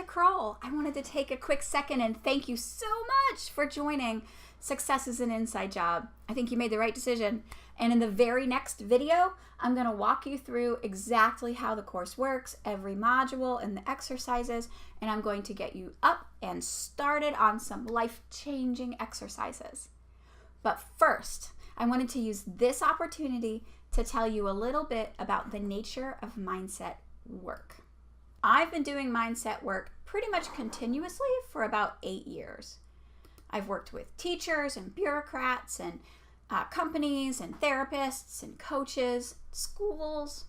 Kroll. I wanted to take a quick second and thank you so much for joining Success is an Inside Job. I think you made the right decision. And in the very next video, I'm going to walk you through exactly how the course works, every module and the exercises, and I'm going to get you up and started on some life-changing exercises. But first, I wanted to use this opportunity to tell you a little bit about the nature of mindset work. I've been doing mindset work pretty much continuously for about 8 years. I've worked with teachers and bureaucrats and companies and therapists and coaches, schools,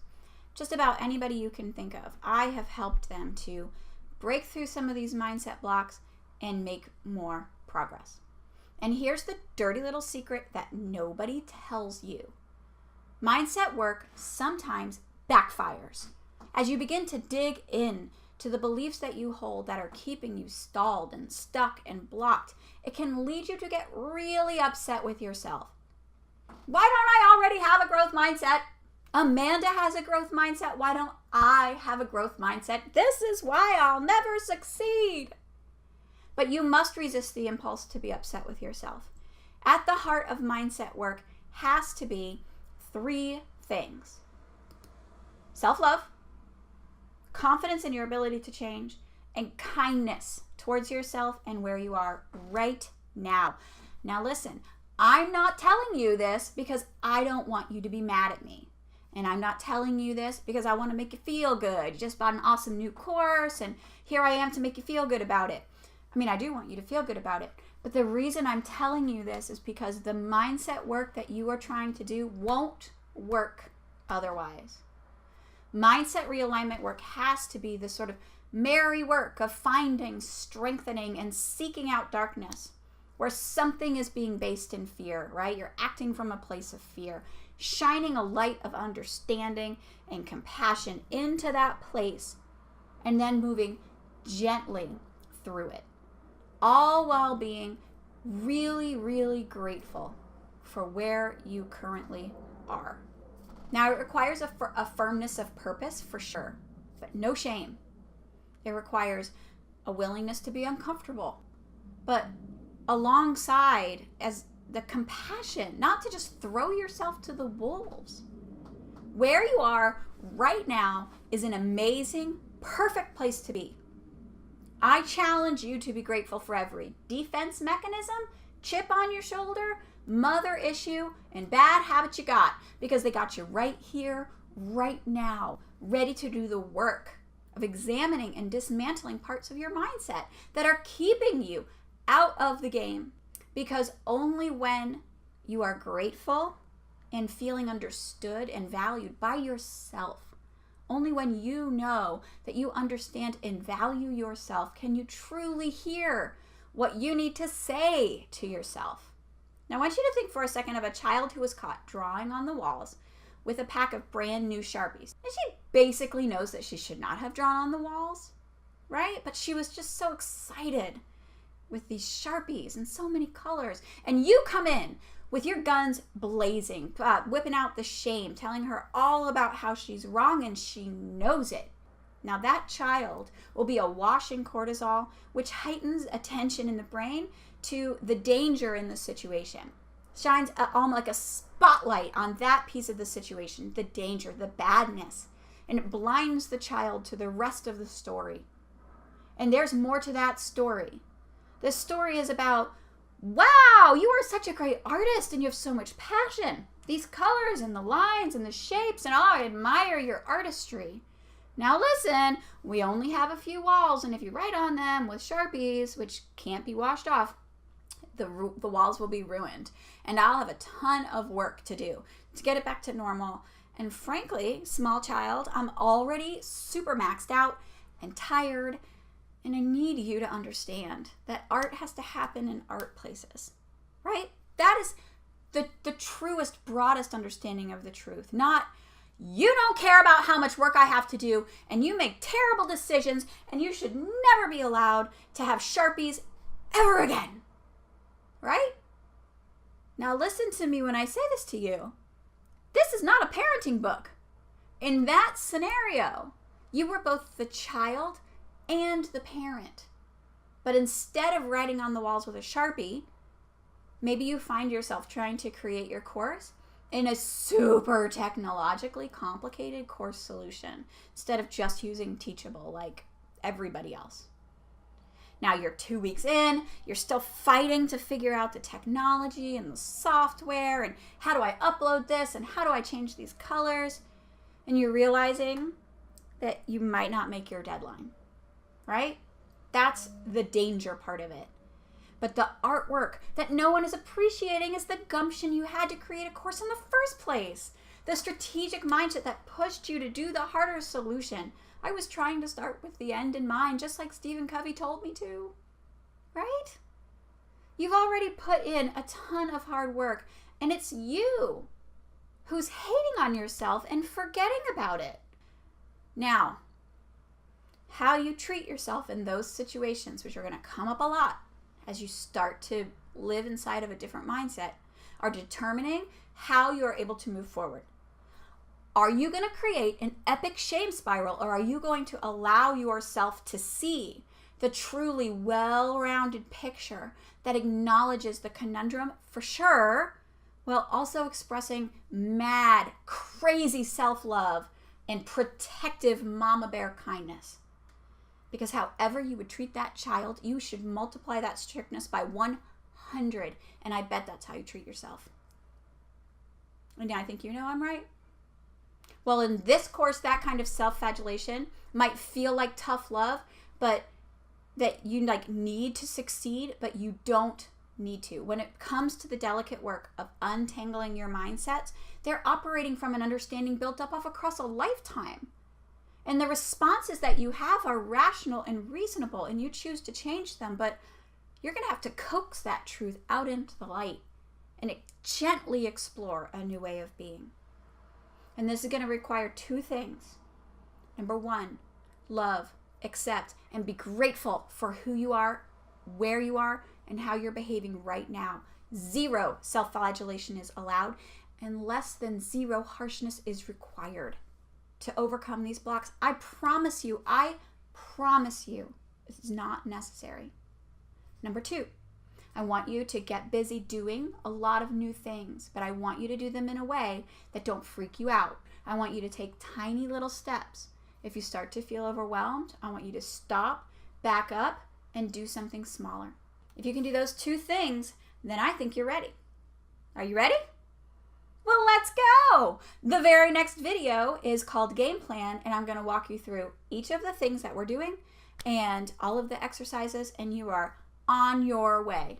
just about anybody you can think of. I have helped them to break through some of these mindset blocks and make more progress. And here's the dirty little secret that nobody tells you. Mindset work sometimes backfires. As you begin to dig in to the beliefs that you hold that are keeping you stalled and stuck and blocked, it can lead you to get really upset with yourself. Why don't I already have a growth mindset? Amanda has a growth mindset. Why don't I have a growth mindset? This is why I'll never succeed. But you must resist the impulse to be upset with yourself. At the heart of mindset work has to be 3 things: self-love, confidence in your ability to change, and kindness towards yourself and where you are right now. Now listen, I'm not telling you this because I don't want you to be mad at me. And I'm not telling you this because I want to make you feel good. You just bought an awesome new course and here I am to make you feel good about it. I mean, I do want you to feel good about it. But the reason I'm telling you this is because the mindset work that you are trying to do won't work otherwise. Mindset realignment work has to be the sort of merry work of finding, strengthening, and seeking out darkness, where something is being based in fear, right? You're acting from a place of fear, shining a light of understanding and compassion into that place, and then moving gently through it, all while being really, really grateful for where you currently are. Now, it requires a firmness of purpose for sure, but no shame. It requires a willingness to be uncomfortable, but alongside as the compassion, not to just throw yourself to the wolves. Where you are right now is an amazing, perfect place to be. I challenge you to be grateful for every defense mechanism, chip on your shoulder, mother issue, and bad habit you got, because they got you right here, right now, ready to do the work of examining and dismantling parts of your mindset that are keeping you out of the game. Because only when you are grateful and feeling understood and valued by yourself, only when you know that you understand and value yourself, can you truly hear what you need to say to yourself. Now, I want you to think for a second of a child who was caught drawing on the walls with a pack of brand new Sharpies. And she basically knows that she should not have drawn on the walls, right? But she was just so excited with these Sharpies and so many colors. And you come in with your guns blazing, whipping out the shame, telling her all about how she's wrong and she knows it. Now that child will be awash in cortisol, which heightens attention in the brain to the danger in the situation. Shines almost like a spotlight on that piece of the situation, the danger, the badness, and it blinds the child to the rest of the story. And there's more to that story. This story is about, wow, you are such a great artist and you have so much passion. These colors and the lines and the shapes, and I admire your artistry. Now listen, we only have a few walls, and if you write on them with Sharpies, which can't be washed off, the walls will be ruined. And I'll have a ton of work to do to get it back to normal. And frankly, small child, I'm already super maxed out and tired, and I need you to understand that art has to happen in art places, right? That is the truest, broadest understanding of the truth, not you don't care about how much work I have to do, and you make terrible decisions, and you should never be allowed to have Sharpies ever again, right? Now listen to me when I say this to you. This is not a parenting book. In that scenario, you were both the child and the parent. But instead of writing on the walls with a Sharpie, maybe you find yourself trying to create your course in a super technologically complicated course solution instead of just using Teachable like everybody else. Now you're 2 weeks in, you're still fighting to figure out the technology and the software and how do I upload this and how do I change these colors? And you're realizing that you might not make your deadline, right? That's the danger part of it. But the artwork that no one is appreciating is the gumption you had to create a course in the first place. The strategic mindset that pushed you to do the harder solution. I was trying to start with the end in mind, just like Stephen Covey told me to, right? You've already put in a ton of hard work, and it's you who's hating on yourself and forgetting about it. Now, how you treat yourself in those situations, which are going to come up a lot as you start to live inside of a different mindset, are determining how you are able to move forward. Are you going to create an epic shame spiral, or are you going to allow yourself to see the truly well-rounded picture that acknowledges the conundrum for sure, while also expressing mad, crazy self-love and protective mama bear kindness? Because however you would treat that child, you should multiply that strictness by 100. And I bet that's how you treat yourself. And I think you know I'm right. Well, in this course, that kind of self-flagellation might feel like tough love, but that you need to succeed, but you don't need to. When it comes to the delicate work of untangling your mindsets, they're operating from an understanding built up of across a lifetime. And the responses that you have are rational and reasonable, and you choose to change them, but you're going to have to coax that truth out into the light and gently explore a new way of being. And this is going to require 2 things. Number 1, love, accept, and be grateful for who you are, where you are, and how you're behaving right now. 0 self-flagellation is allowed, and less than 0 harshness is required to overcome these blocks. I promise you, it's not necessary. Number 2, I want you to get busy doing a lot of new things, but I want you to do them in a way that don't freak you out. I want you to take tiny little steps. If you start to feel overwhelmed, I want you to stop, back up, and do something smaller. If you can do those 2 things, then I think you're ready. Are you ready? Well, let's go! The very next video is called Game Plan, and I'm going to walk you through each of the things that we're doing and all of the exercises, and you are on your way.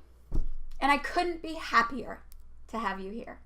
And I couldn't be happier to have you here.